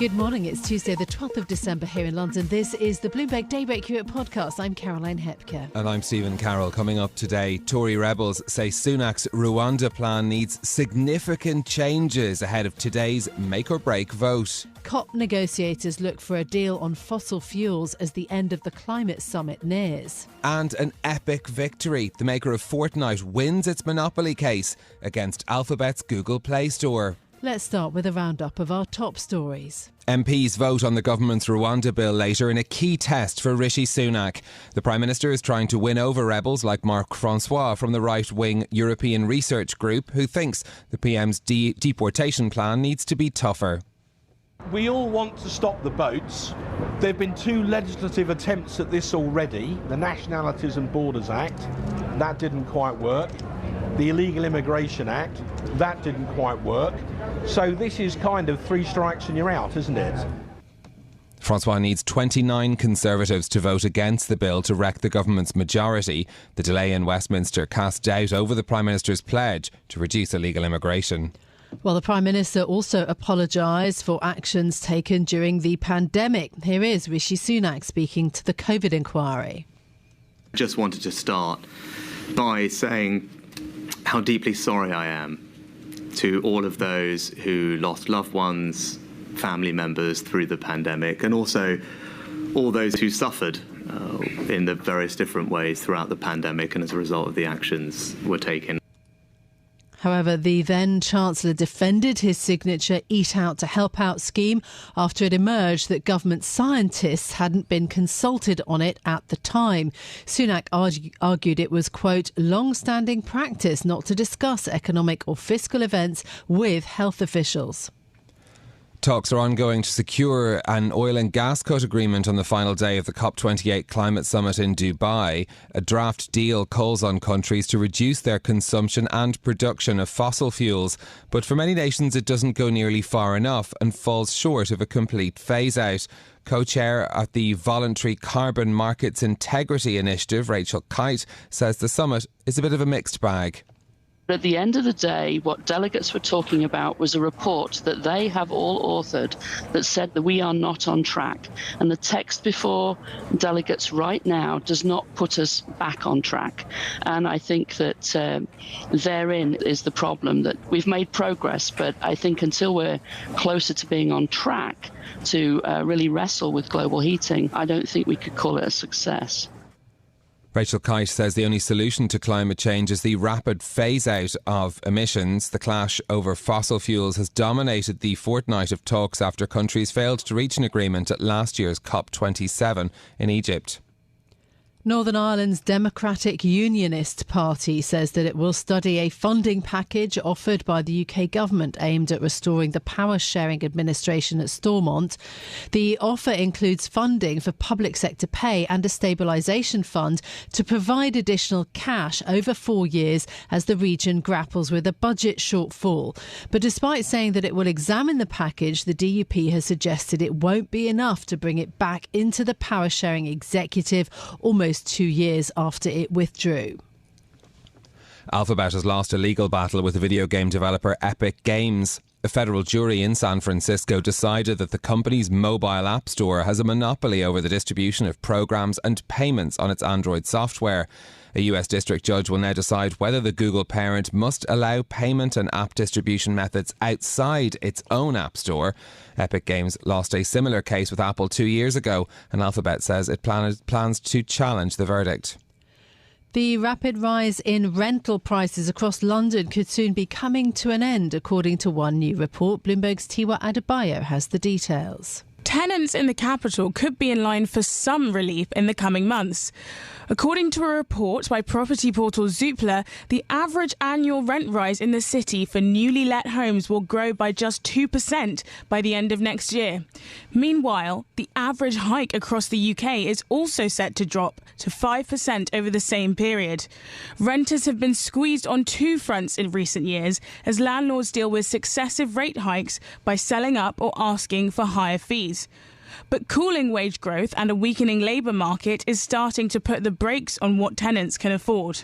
Good morning. It's Tuesday, the 12th of December here in London. This is the Bloomberg Daybreak Europe podcast. I'm Caroline Hepker. And I'm Stephen Carroll. Coming up today, Tory rebels say Sunak's Rwanda plan needs significant changes ahead of today's make-or-break vote. COP negotiators look for a deal on fossil fuels as the end of the climate summit nears. And an epic victory. The maker of Fortnite wins its monopoly case against Alphabet's Google Play Store. Let's start with a roundup of our top stories. MPs vote on the government's Rwanda bill later in a key test for Rishi Sunak. The Prime Minister is trying to win over rebels like Marc Francois from the right-wing European Research Group, who thinks the PM's deportation plan needs to be tougher. We all want to stop the boats. There have been two legislative attempts at this already. The Nationalities and Borders Act, that didn't quite work. The Illegal Immigration Act, that didn't quite work. So this is kind of three strikes and you're out, isn't it? Francois needs 29 Conservatives to vote against the bill to wreck the government's majority. The delay in Westminster casts doubt over the Prime Minister's pledge to reduce illegal immigration. Well, the Prime Minister also apologised for actions taken during the pandemic. Here is Rishi Sunak speaking to the COVID inquiry. I just wanted to start by saying how deeply sorry I am to all of those who lost loved ones, family members through the pandemic, and also all those who suffered in the various different ways throughout the pandemic and as a result of the actions were taken. However, the then Chancellor defended his signature Eat Out to Help Out scheme after it emerged that government scientists hadn't been consulted on it at the time. Sunak argued it was, quote, long-standing practice not to discuss economic or fiscal events with health officials. Talks are ongoing to secure an oil and gas cut agreement on the final day of the COP28 climate summit in Dubai. A draft deal calls on countries to reduce their consumption and production of fossil fuels. But for many nations, it doesn't go nearly far enough and falls short of a complete phase-out. Co-chair at the Voluntary Carbon Markets Integrity Initiative, Rachel Kite, says the summit is a bit of a mixed bag. At the end of the day, what delegates were talking about was a report that they have all authored that said that we are not on track. And the text before delegates right now does not put us back on track. And I think that therein is the problem, that we've made progress, but I think until we're closer to being on track to really wrestle with global heating, I don't think we could call it a success. Rachel Kite says the only solution to climate change is the rapid phase-out of emissions. The clash over fossil fuels has dominated the fortnight of talks after countries failed to reach an agreement at last year's COP27 in Egypt. Northern Ireland's Democratic Unionist Party says that it will study a funding package offered by the UK government aimed at restoring the power sharing administration at Stormont. The offer includes funding for public sector pay and a stabilisation fund to provide additional cash over 4 years as the region grapples with a budget shortfall. But despite saying that it will examine the package, the DUP has suggested it won't be enough to bring it back into the power sharing executive almost 2 years after it withdrew. Alphabet has lost a legal battle with the video game developer Epic Games. A federal jury in San Francisco decided that the company's mobile app store has a monopoly over the distribution of programs and payments on its Android software. A US district judge will now decide whether the Google parent must allow payment and app distribution methods outside its own app store. Epic Games lost a similar case with Apple 2 years ago, and Alphabet says it plans to challenge the verdict. The rapid rise in rental prices across London could soon be coming to an end, according to one new report. Bloomberg's Tiwa Adebayo has the details. Tenants in the capital could be in line for some relief in the coming months. According to a report by property portal Zoopla, the average annual rent rise in the city for newly let homes will grow by just 2% by the end of next year. Meanwhile, the average hike across the UK is also set to drop to 5% over the same period. Renters have been squeezed on two fronts in recent years as landlords deal with successive rate hikes by selling up or asking for higher fees. But cooling wage growth and a weakening labour market is starting to put the brakes on what tenants can afford.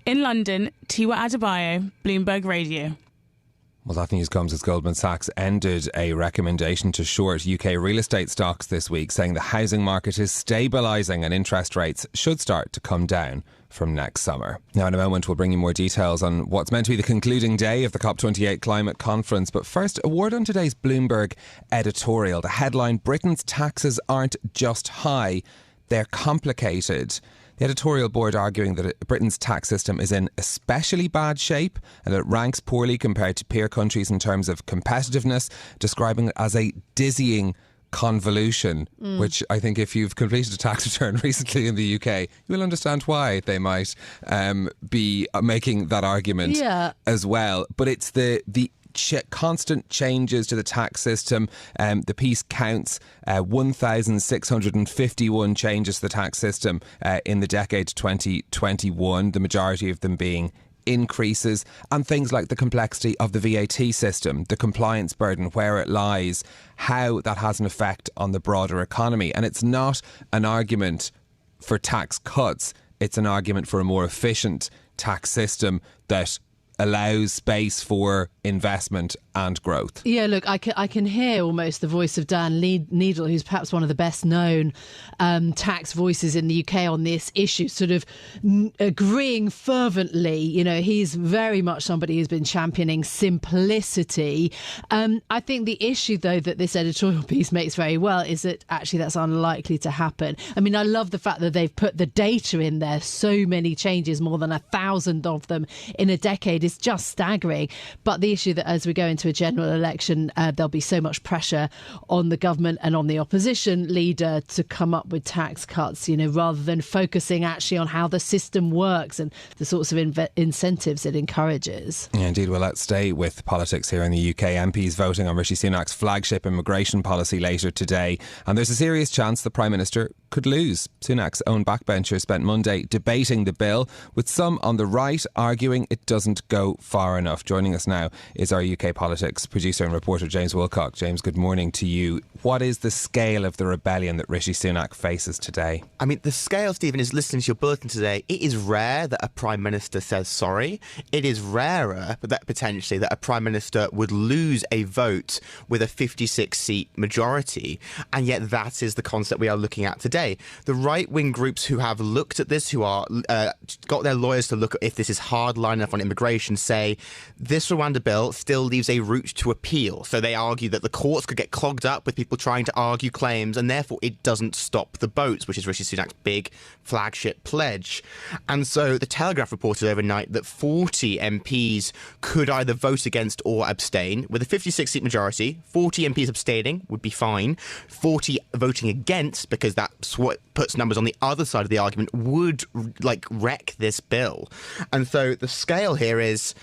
In London, Tiwa Adebayo, Bloomberg Radio. Well, that news comes as Goldman Sachs ended a recommendation to short UK real estate stocks this week, saying the housing market is stabilising and interest rates should start to come down from next summer. Now, in a moment, we'll bring you more details on what's meant to be the concluding day of the COP28 climate conference. But first, a word on today's Bloomberg editorial. The headline, Britain's taxes aren't just high, they're complicated. The editorial board arguing that Britain's tax system is in especially bad shape and it ranks poorly compared to peer countries in terms of competitiveness, describing it as a dizzying convolution, which I think if you've completed a tax return recently in the UK, you will understand why they might be making that argument as well. But it's the constant changes to the tax system. The piece counts 1,651 changes to the tax system in the decade 2021, the majority of them being increases, and things like the complexity of the VAT system, the compliance burden, where it lies, how that has an effect on the broader economy. And it's not an argument for tax cuts, it's an argument for a more efficient tax system that allows space for investment and growth. Yeah, look, I can hear almost the voice of Dan Needle, who's perhaps one of the best known tax voices in the UK on this issue, sort of agreeing fervently. You know, he's very much somebody who's been championing simplicity. I think the issue, though, that this editorial piece makes very well is that actually that's unlikely to happen. I mean, I love the fact that they've put the data in there. So many changes, more than 1,000 of them in a decade. It's just staggering. But the issue that as we go into a general election, there'll be so much pressure on the government and on the opposition leader to come up with tax cuts, you know, rather than focusing actually on how the system works and the sorts of incentives it encourages. Yeah, indeed. Well, let's stay with politics here in the UK. MPs voting on Rishi Sunak's flagship immigration policy later today. And there's a serious chance the Prime Minister could lose. Sunak's own backbenchers spent Monday debating the bill, with some on the right arguing it doesn't go far enough. Joining us now is our UK politics producer and reporter James Wilcock. James, good morning to you. What is the scale of the rebellion that Rishi Sunak faces today? I mean, the scale, Stephen, is listening to your bulletin today. It is rare that a Prime Minister says sorry. It is rarer that potentially that a Prime Minister would lose a vote with a 56-seat majority. And yet that is the concept we are looking at today. The right-wing groups who have looked at this, who are got their lawyers to look at if this is hard line enough on immigration, say this Rwanda bill still leaves a route to appeal. So they argue that the courts could get clogged up with people trying to argue claims, and therefore it doesn't stop the boats, which is Rishi Sunak's big flagship pledge. And so the Telegraph reported overnight that 40 MPs could either vote against or abstain. With a 56-seat majority, 40 MPs abstaining would be fine. 40 voting against, because that's what puts numbers on the other side of the argument, would wreck this bill. And so the scale here is,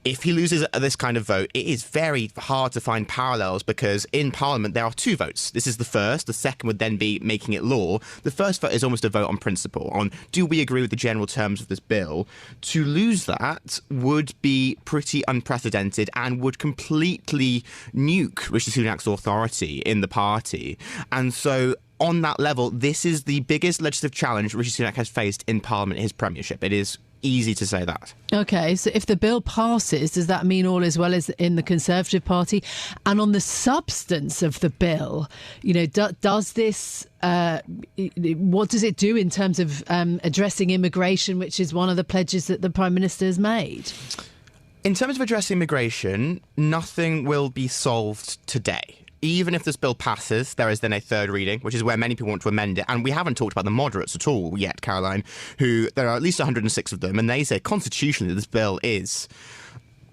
if he loses this kind of vote, it is very hard to find parallels, because in Parliament there are two votes. This is the first. The second would then be making it law. The first vote is almost a vote on principle, on do we agree with the general terms of this bill. To lose that would be pretty unprecedented and would completely nuke Rishi Sunak's authority in the party. And so on that level, this is the biggest legislative challenge Rishi Sunak has faced in Parliament in his premiership. It is easy to say that. OK, so if the bill passes, does that mean all is well as in the Conservative Party? And on the substance of the bill, you know, does this, what does it do in terms of addressing immigration, which is one of the pledges that the Prime Minister has made? In terms of addressing immigration, nothing will be solved today. Even if this bill passes, there is then a third reading, which is where many people want to amend it. And we haven't talked about the moderates at all yet, Caroline, who there are at least 106 of them. And they say constitutionally this bill is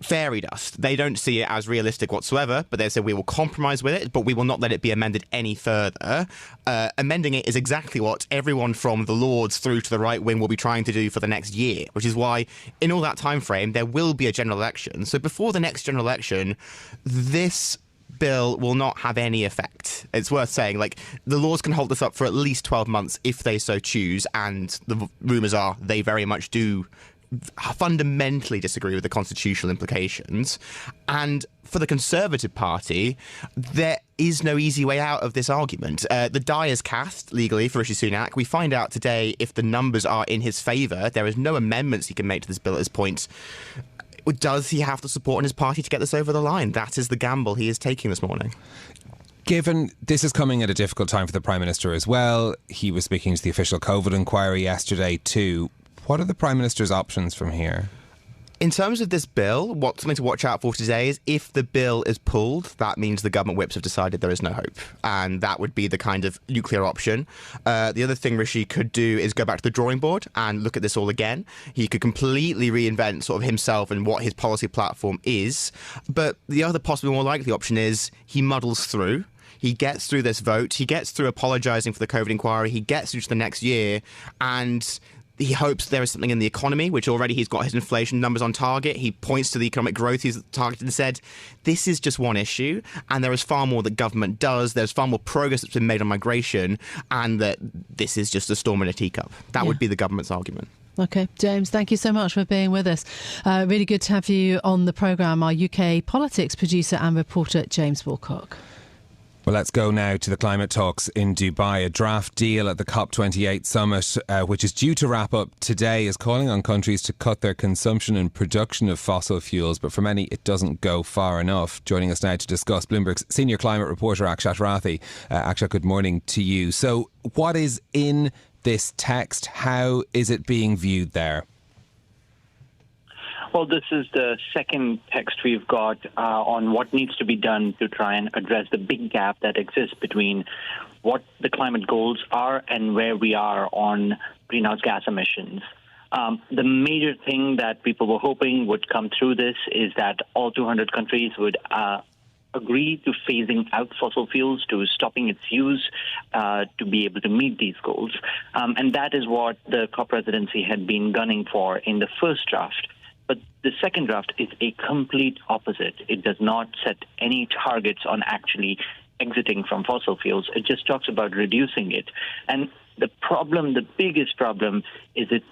fairy dust. They don't see it as realistic whatsoever, but they say we will compromise with it, but we will not let it be amended any further. Amending it is exactly what everyone from the Lords through to the right wing will be trying to do for the next year, which is why in all that time frame there will be a general election. So before the next general election, this bill will not have any effect. It's worth saying, the Lords can hold this up for at least 12 months if they so choose, and the rumours are they very much do fundamentally disagree with the constitutional implications. And for the Conservative Party, there is no easy way out of this argument. The die is cast legally for Rishi Sunak. We find out today if the numbers are in his favour. There is no amendments he can make to this bill at this point. does he have the support in his party to get this over the line? That is the gamble he is taking this morning. Given this is coming at a difficult time for the Prime Minister as well, he was speaking to the official COVID inquiry yesterday too. What are the Prime Minister's options from here? In terms of this bill, what's something to watch out for today is if the bill is pulled, that means the government whips have decided there is no hope. And that would be the kind of nuclear option. The other thing Rishi could do is go back to the drawing board and look at this all again. He could completely reinvent sort of himself and what his policy platform is. But the other possibly more likely option is he muddles through. He gets through this vote. He gets through apologising for the COVID inquiry. He gets through to the next year. And he hopes there is something in the economy, which already he's got his inflation numbers on target. He points to the economic growth he's targeted and said, this is just one issue, and there is far more that government does. There's far more progress that's been made on migration, and that this is just a storm in a teacup. That would be the government's argument. OK, James, thank you so much for being with us. Really good to have you on the programme, our UK politics producer and reporter, James Wilcock. Well, let's go now to the climate talks in Dubai. A draft deal at the COP28 summit, which is due to wrap up today, is calling on countries to cut their consumption and production of fossil fuels. But for many, it doesn't go far enough. Joining us now to discuss, Bloomberg's senior climate reporter, Akshat Rathi. Akshat, good morning to you. So what is in this text? How is it being viewed there? Well, this is the second text we've got on what needs to be done to try and address the big gap that exists between what the climate goals are and where we are on greenhouse gas emissions. The major thing that people were hoping would come through this is that all 200 countries would agree to phasing out fossil fuels, to stopping its use, to be able to meet these goals. And that is what the COP presidency had been gunning for in the first draft. But the second draft is a complete opposite. It does not set any targets on actually exiting from fossil fuels. It just talks about reducing it. And the biggest problem, is it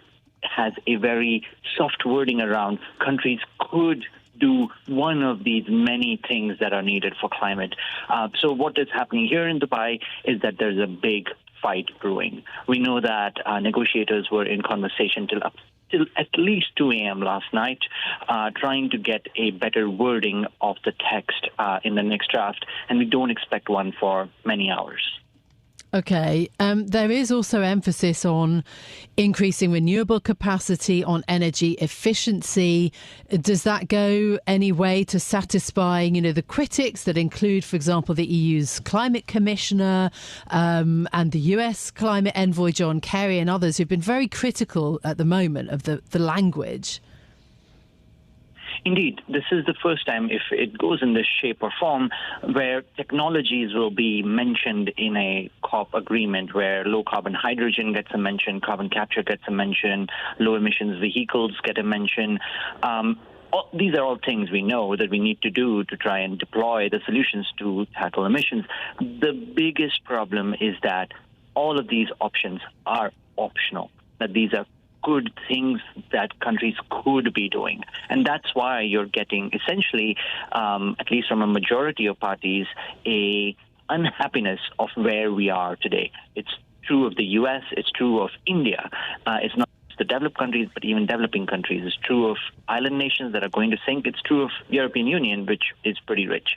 has a very soft wording around countries could do one of these many things that are needed for climate. So what is happening here in Dubai is that there's a big fight brewing. We know that negotiators were in conversation till at least 2 a.m. last night, trying to get a better wording of the text in the next draft, and we don't expect one for many hours. OK. There is also emphasis on increasing renewable capacity, on energy efficiency. Does that go any way to satisfying, the critics that include, for example, the EU's climate commissioner and the US climate envoy John Kerry and others who've been very critical at the moment of the language? Indeed, this is the first time, if it goes in this shape or form, where technologies will be mentioned in a COP agreement, where low-carbon hydrogen gets a mention, carbon capture gets a mention, low-emissions vehicles get a mention. These are all things we know that we need to do to try and deploy the solutions to tackle emissions. The biggest problem is that all of these options are optional, that these are good things that countries could be doing. And that's why you're getting essentially, at least from a majority of parties, a unhappiness of where we are today. It's true of the US, it's true of India. It's not just the developed countries, but even developing countries. It's true of island nations that are going to sink. It's true of European Union, which is pretty rich.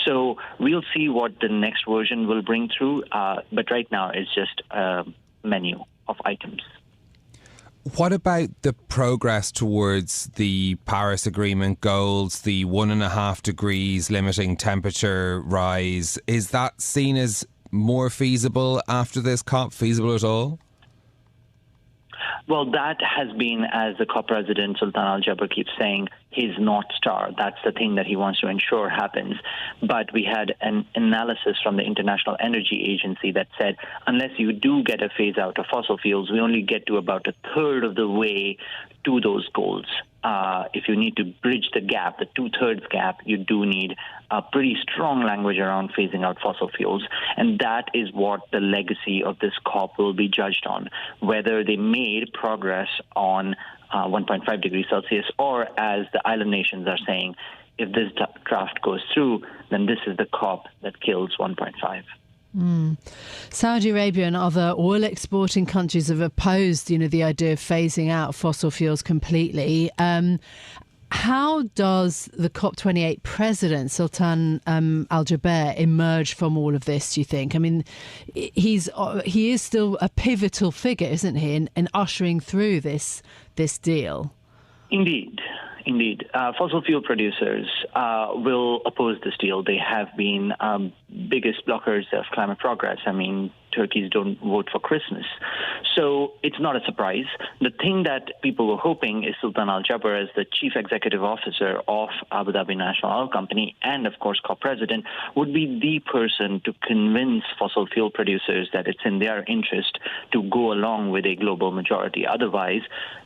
So we'll see what the next version will bring through. But right now it's just a menu of items. What about the progress towards the Paris Agreement goals, the 1.5 degrees limiting temperature rise? Is that seen as more feasible after this COP, feasible at all? Well, that has been, as the COP president, Sultan Al Jaber, keeps saying, his North Star. That's the thing that he wants to ensure happens. But we had an analysis from the International Energy Agency that said, unless you do get a phase out of fossil fuels, we only get to about a third of the way to those goals. If you need to bridge the gap, the 2/3 gap, you do need a pretty strong language around phasing out fossil fuels. And that is what the legacy of this COP will be judged on, whether they made progress on 1.5 degrees Celsius, or as the island nations are saying, if this draft goes through, then this is the COP that kills 1.5. Saudi Arabia and other oil exporting countries have opposed, the idea of phasing out fossil fuels completely. How does the COP28 president, Sultan Al-Jaber, emerge from all of this, do you think? I mean, he is still a pivotal figure, isn't he, in ushering through this deal? Indeed. Fossil fuel producers will oppose this deal. They have been biggest blockers of climate progress. I mean, turkeys don't vote for Christmas. So it's not a surprise. The thing that people were hoping is Sultan Al-Jaber, as the chief executive officer of Abu Dhabi National Oil Company and, of course, COP president, would be the person to convince fossil fuel producers that it's in their interest to go along with a global majority. Otherwise,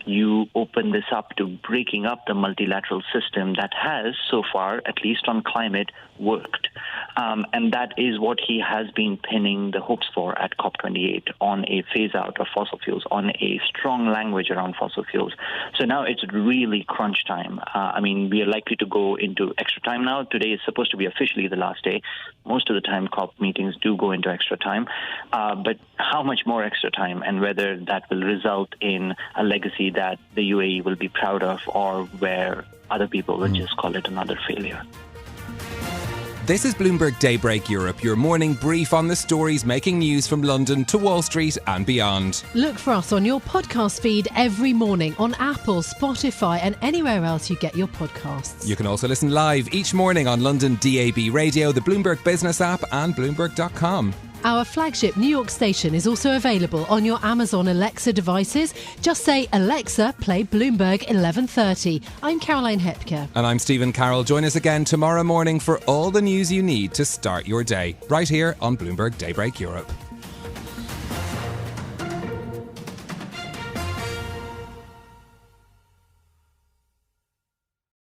you open this up to breaking up the multilateral system that has, so far, at least on climate, worked. And that is what he has been pinning the hopes for at COP28, on a phase-out of fossil fuels, on a strong language around fossil fuels. So now it's really crunch time. I mean, we are likely to go into extra time now. Today is supposed to be officially the last day. Most of the time, COP meetings do go into extra time. But how much more extra time, and whether that will result in a legacy that the UAE will be proud of, or where other people will just call it another failure. This is Bloomberg Daybreak Europe, your morning brief on the stories making news from London to Wall Street and beyond. Look for us on your podcast feed every morning on Apple, Spotify and anywhere else you get your podcasts. You can also listen live each morning on London DAB Radio, the Bloomberg Business app and Bloomberg.com. Our flagship New York station is also available on your Amazon Alexa devices. Just say, Alexa, play Bloomberg 1130. I'm Caroline Hepker. And I'm Stephen Carroll. Join us again tomorrow morning for all the news you need to start your day, right here on Bloomberg Daybreak Europe.